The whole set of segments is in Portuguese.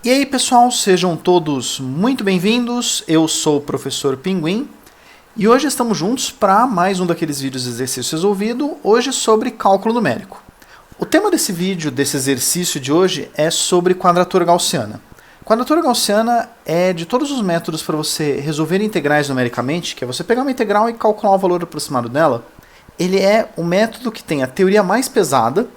E aí pessoal, sejam todos muito bem-vindos, eu sou o professor Pinguim e hoje estamos juntos para mais um daqueles vídeos de exercício resolvido, hoje sobre cálculo numérico. O tema desse vídeo, desse exercício de hoje, é sobre quadratura gaussiana. Quadratura gaussiana é de todos os métodos para você resolver integrais numericamente, que é você pegar uma integral e calcular o valor aproximado dela, ele é o método que tem a teoria mais pesada,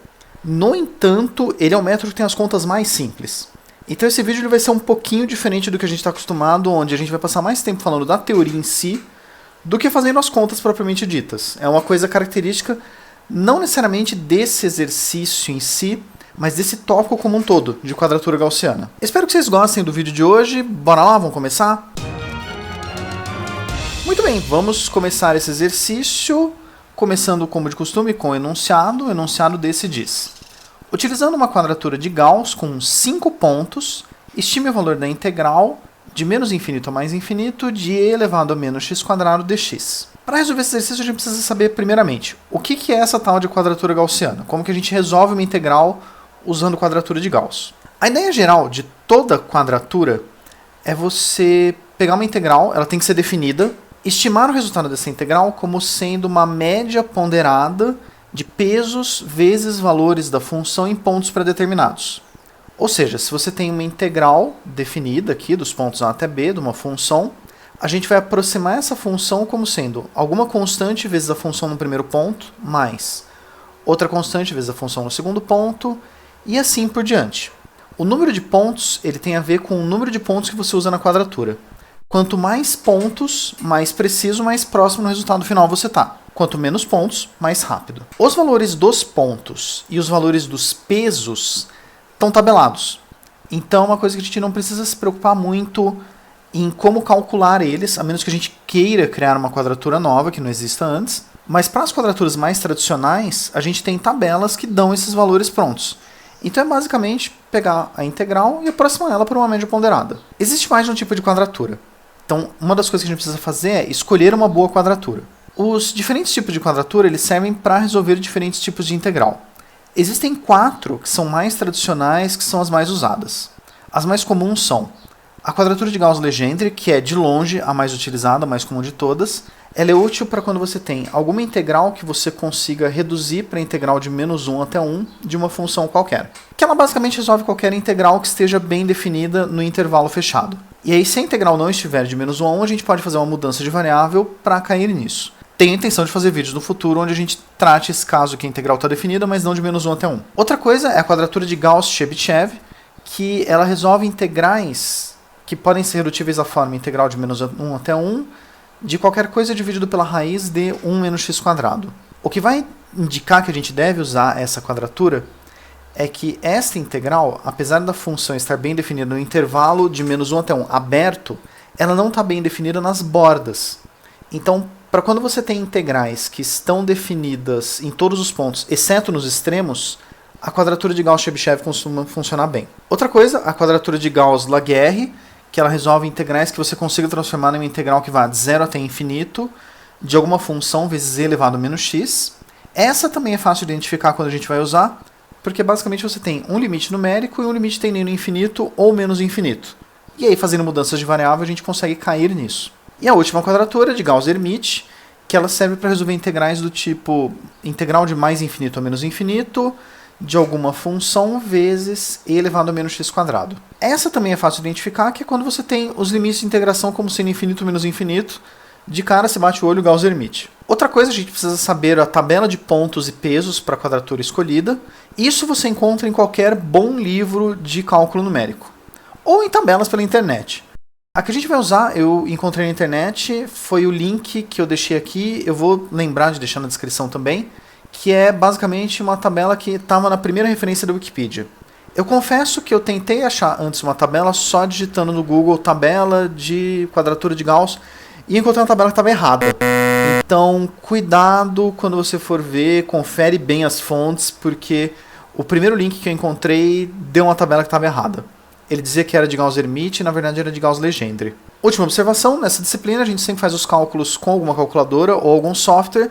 no entanto, ele é o método que tem as contas mais simples. Então esse vídeo ele vai ser um pouquinho diferente do que a gente está acostumado, onde a gente vai passar mais tempo falando da teoria em si, do que fazendo as contas propriamente ditas. É uma coisa característica, não necessariamente desse exercício em si, mas desse tópico como um todo, de quadratura gaussiana. Espero que vocês gostem do vídeo de hoje, bora lá, vamos começar? Muito bem, vamos começar esse exercício, começando como de costume com o enunciado desse diz: utilizando uma quadratura de Gauss com 5 pontos, estime o valor da integral de menos infinito a mais infinito de e elevado a menos x quadrado dx. Para resolver esse exercício, a gente precisa saber, primeiramente, o que é essa tal de quadratura gaussiana? Como que a gente resolve uma integral usando quadratura de Gauss? A ideia geral de toda quadratura é você pegar uma integral, ela tem que ser definida, estimar o resultado dessa integral como sendo uma média ponderada de pesos vezes valores da função em pontos pré-determinados. Ou seja, se você tem uma integral definida aqui dos pontos A até B de uma função, a gente vai aproximar essa função como sendo alguma constante vezes a função no primeiro ponto, mais outra constante vezes a função no segundo ponto, e assim por diante. O número de pontos ele tem a ver com o número de pontos que você usa na quadratura. Quanto mais pontos, mais preciso, mais próximo do resultado final você está. Quanto menos pontos, mais rápido. Os valores dos pontos e os valores dos pesos estão tabelados. Então é uma coisa que a gente não precisa se preocupar muito em como calcular eles, a menos que a gente queira criar uma quadratura nova que não exista antes. Mas para as quadraturas mais tradicionais, a gente tem tabelas que dão esses valores prontos. Então é basicamente pegar a integral e aproximar ela por uma média ponderada. Existe mais de um tipo de quadratura. Então, uma das coisas que a gente precisa fazer é escolher uma boa quadratura. Os diferentes tipos de quadratura eles servem para resolver diferentes tipos de integral. Existem 4 que são mais tradicionais, que são as mais usadas. As mais comuns são a quadratura de Gauss-Legendre, que é de longe a mais utilizada, a mais comum de todas. Ela é útil para quando você tem alguma integral que você consiga reduzir para a integral de menos 1 até 1 de uma função qualquer. Que ela basicamente resolve qualquer integral que esteja bem definida no intervalo fechado. E aí, se a integral não estiver de menos 1 a 1, a gente pode fazer uma mudança de variável para cair nisso. Tenho a intenção de fazer vídeos no futuro onde a gente trate esse caso que a integral está definida, mas não de menos 1 até 1. Outra coisa é a quadratura de Gauss-Chebyshev, que ela resolve integrais que podem ser redutíveis à forma integral de menos 1 até 1 de qualquer coisa dividido pela raiz de 1 menos x quadrado. O que vai indicar que a gente deve usar essa quadratura é que esta integral, apesar da função estar bem definida no intervalo de menos 1 até 1 aberto, ela não está bem definida nas bordas. Então, para quando você tem integrais que estão definidas em todos os pontos, exceto nos extremos, a quadratura de Gauss-Chebyshev costuma funcionar bem. Outra coisa, a quadratura de Gauss-Laguerre, que ela resolve integrais que você consiga transformar em uma integral que vá de 0 até infinito, de alguma função vezes e elevado a menos x. Essa também é fácil de identificar quando a gente vai usar, porque basicamente você tem um limite numérico e um limite tendendo a infinito ou menos infinito. E aí, fazendo mudanças de variável, a gente consegue cair nisso. E a última quadratura, de Gauss-Hermite, que ela serve para resolver integrais do tipo integral de mais infinito a menos infinito, de alguma função vezes e elevado a menos x quadrado. Essa também é fácil de identificar, que é quando você tem os limites de integração como sendo infinito menos infinito, de cara se bate o olho Gauss-Hermite. Outra coisa, a gente precisa saber a tabela de pontos e pesos para a quadratura escolhida. Isso você encontra em qualquer bom livro de cálculo numérico. Ou em tabelas pela internet. A que a gente vai usar, eu encontrei na internet, foi o link que eu deixei aqui. Eu vou lembrar de deixar na descrição também. Que é basicamente uma tabela que estava na primeira referência da Wikipedia. Eu confesso que eu tentei achar antes uma tabela só digitando no Google tabela de quadratura de Gauss e encontrei uma tabela que estava errada. Então, cuidado quando você for ver, confere bem as fontes, porque o primeiro link que eu encontrei deu uma tabela que estava errada. Ele dizia que era de Gauss-Hermite e na verdade era de Gauss-Legendre. Última observação, nessa disciplina a gente sempre faz os cálculos com alguma calculadora ou algum software,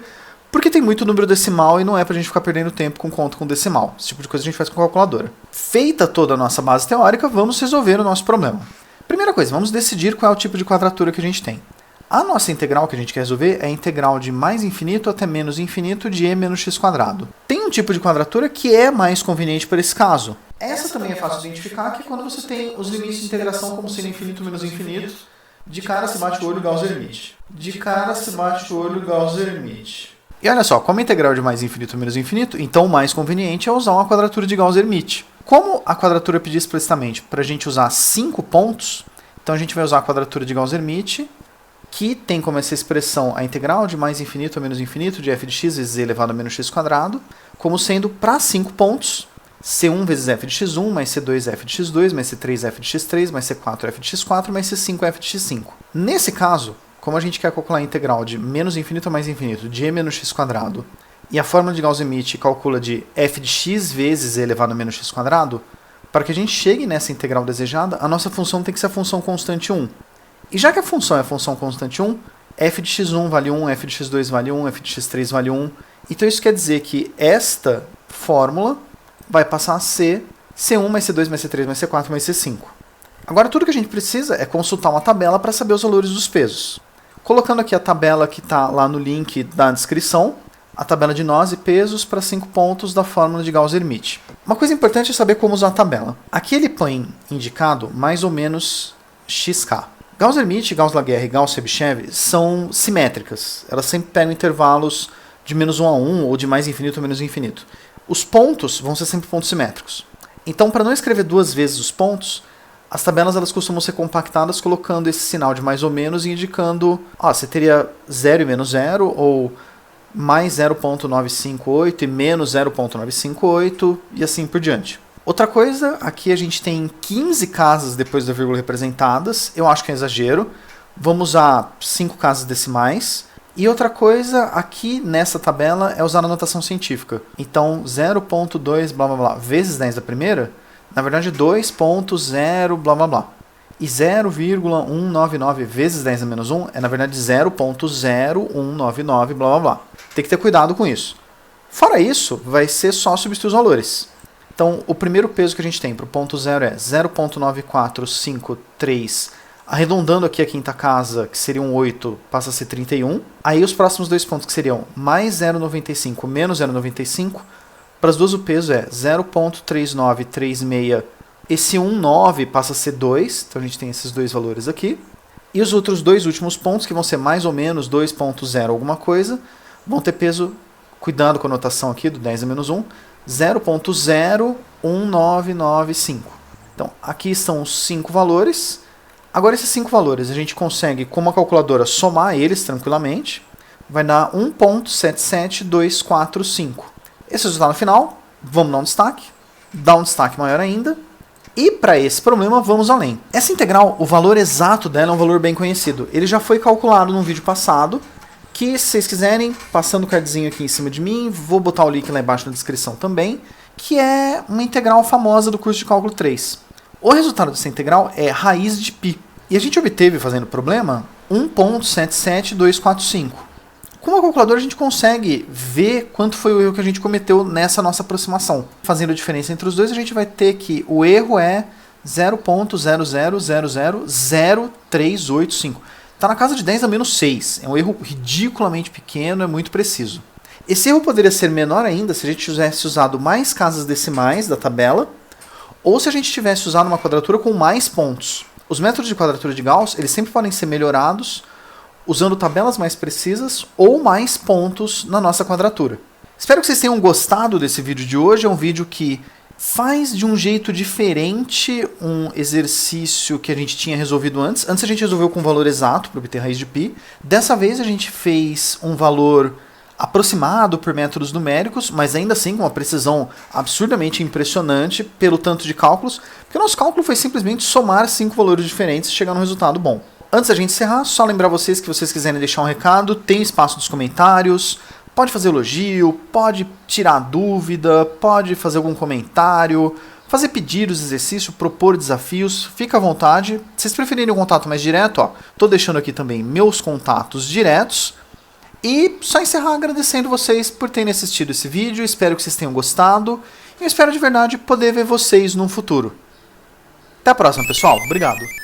Porque tem muito número decimal e não é pra gente ficar perdendo tempo com conta com decimal. Esse tipo de coisa a gente faz com calculadora. Feita toda a nossa base teórica, vamos resolver o nosso problema. Primeira coisa, vamos decidir qual é o tipo de quadratura que a gente tem. A nossa integral que a gente quer resolver é a integral de mais infinito até menos infinito de e menos x². Tem um tipo de quadratura que é mais conveniente para esse caso. Essa também é fácil de identificar, que é quando você tem os limites de integração como sendo infinito menos infinito. De cara se bate o olho, Gauss-Hermite. De cara se bate o olho, Gauss-Hermite. E olha só, como a integral de mais infinito menos infinito, então o mais conveniente é usar uma quadratura de Gauss-Hermite. Como a quadratura pediu explicitamente para a gente usar 5 pontos, então a gente vai usar a quadratura de Gauss-Hermite, que tem como essa expressão a integral de mais infinito a menos infinito de f de x vezes e elevado a menos x², como sendo para 5 pontos, c1 vezes f de x1, mais c2 f de x2, mais c3 f de x3, mais c4 f de x4, mais c5 f de x5. Nesse caso, como a gente quer calcular a integral de menos infinito a mais infinito de e menos x², e a fórmula de Gauss-Hermite calcula de f de x vezes e elevado a menos x², para que a gente chegue nessa integral desejada, a nossa função tem que ser a função constante 1. E já que a função é a função constante 1, f de x1 vale 1, f de x2 vale 1, f de x3 vale 1. Então isso quer dizer que esta fórmula vai passar a ser c1 mais c2 mais c3 mais c4 mais c5. Agora tudo que a gente precisa é consultar uma tabela para saber os valores dos pesos. Colocando aqui a tabela que está lá no link da descrição, a tabela de nós e pesos para 5 pontos da fórmula de Gauss-Hermite. Uma coisa importante é saber como usar a tabela. Aqui ele põe indicado mais ou menos xk. Gauss-Hermite, Gauss-Laguerre e Gauss-Chebyshev são simétricas. Elas sempre pegam intervalos de menos 1 a 1 ou de mais infinito a menos infinito. Os pontos vão ser sempre pontos simétricos. Então, para não escrever duas vezes os pontos, as tabelas elas costumam ser compactadas colocando esse sinal de mais ou menos e indicando, você teria 0 e menos 0, ou mais 0.958 e menos 0.958 e assim por diante. Outra coisa, aqui a gente tem 15 casas depois da vírgula representadas, eu acho que é exagero, vamos usar 5 casas decimais. E outra coisa, aqui nessa tabela, é usar a notação científica. Então, 0.2 blá blá blá vezes 10 da primeira, na verdade 2.0 blá blá blá. E 0,199 vezes 10 a menos 1 é na verdade 0.0199 blá blá blá. Tem que ter cuidado com isso. Fora isso, vai ser só substituir os valores. Então, o primeiro peso que a gente tem para o ponto 0 é 0.9453, arredondando aqui a quinta casa, que seria um 8, passa a ser 31. Aí os próximos dois pontos, que seriam mais 0,95 menos 0,95, para as duas o peso é 0.3936. Esse 1,9 passa a ser 2, então a gente tem esses dois valores aqui. E os outros dois últimos pontos, que vão ser mais ou menos 2.0 alguma coisa, vão ter peso, cuidado com a notação aqui do 10 a menos 1, 0.01995. Então, aqui estão os 5 valores. Agora, esses 5 valores a gente consegue, com uma calculadora, somar eles tranquilamente. Vai dar 1.77245. Esse resultado final, vamos dar um destaque maior ainda. E para esse problema, vamos além. Essa integral, o valor exato dela é um valor bem conhecido. Ele já foi calculado num vídeo passado, que se vocês quiserem, passando o cardzinho aqui em cima de mim, vou botar o link lá embaixo na descrição também, que é uma integral famosa do curso de cálculo 3. O resultado dessa integral é raiz de π. E a gente obteve, fazendo o problema, 1.77245. Com a calculadora a gente consegue ver quanto foi o erro que a gente cometeu nessa nossa aproximação. Fazendo a diferença entre os dois, a gente vai ter que o erro é 0.00000385. Está na casa de 10 a menos 6. É um erro ridiculamente pequeno, é muito preciso. Esse erro poderia ser menor ainda se a gente tivesse usado mais casas decimais da tabela, ou se a gente tivesse usado uma quadratura com mais pontos. Os métodos de quadratura de Gauss eles sempre podem ser melhorados usando tabelas mais precisas ou mais pontos na nossa quadratura. Espero que vocês tenham gostado desse vídeo de hoje. É um vídeo que faz de um jeito diferente um exercício que a gente tinha resolvido antes. Antes a gente resolveu com um valor exato para obter raiz de π. Dessa vez a gente fez um valor aproximado por métodos numéricos, mas ainda assim com uma precisão absurdamente impressionante pelo tanto de cálculos, porque o nosso cálculo foi simplesmente somar 5 valores diferentes e chegar num resultado bom. Antes da gente encerrar, só lembrar vocês que vocês quiserem deixar um recado, tem espaço nos comentários, pode fazer elogio, pode tirar dúvida, pode fazer algum comentário, fazer pedidos de exercício, propor desafios, fica à vontade. Se vocês preferirem um contato mais direto, tô deixando aqui também meus contatos diretos. E só encerrar agradecendo vocês por terem assistido esse vídeo, espero que vocês tenham gostado, e eu espero de verdade poder ver vocês no futuro. Até a próxima, pessoal. Obrigado.